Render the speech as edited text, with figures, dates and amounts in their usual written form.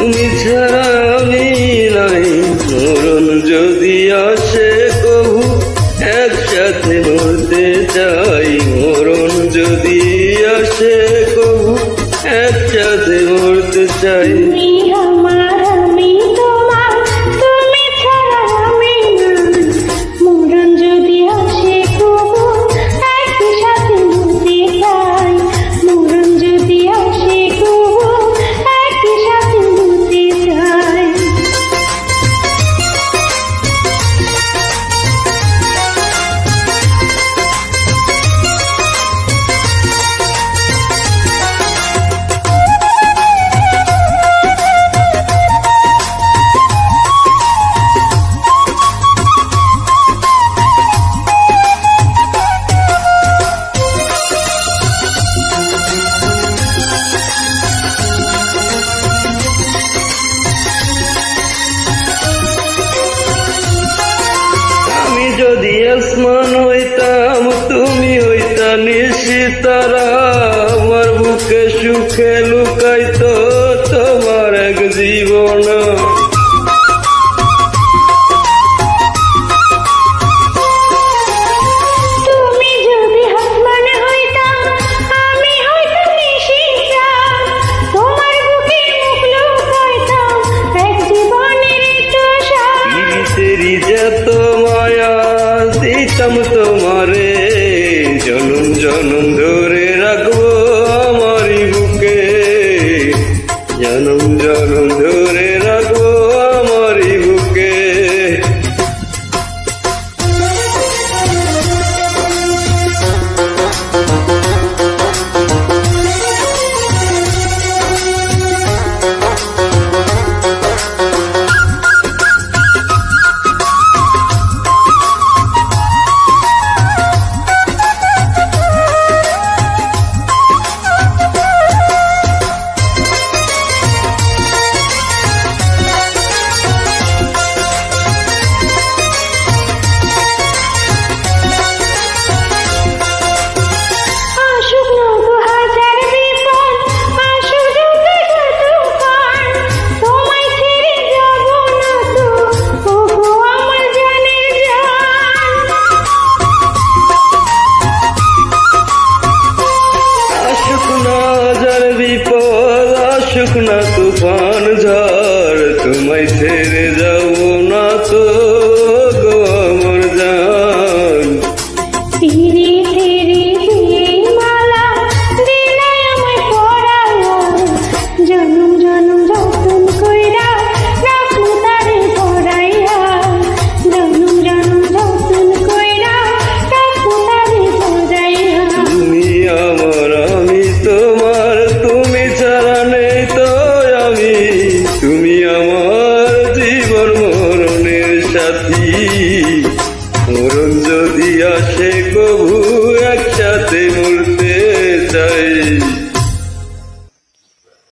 তুমি ছাড়া আমি নাই, মরণ যদি আসে কবু একসাথে মরতে চাই। মরণ যদি আসে কবু একসাথে মরতে চাই। তুমি আমার, আমি তোমার, তুমি ছাড়া আমি নাই। মরণ যদি আসে কবু একই সাথে মরতে চাই। মরণ যদি আসে কবু একই সাথে মরতে চাই। যদি আসমান হইতাম তুমি হইতা নিশিতারা, আমার বুকে সুখে লুকাইতো তোমার এক জীবন। তুমি যদি আসমান হইতাম আমি হইতাম নিশিতা, তোমার বুকে মুখ লুকাইতাম এক জীবনের তুষার। তেরি যত মায়া দিতাম তোমারে, জনম জনম ধরে রাখবো আমারই বুকে। জনম জনম ধরে রাখবো আমারই বুকে। শুকনা তুফান ঝড় তোমায় ছেড়ে যাও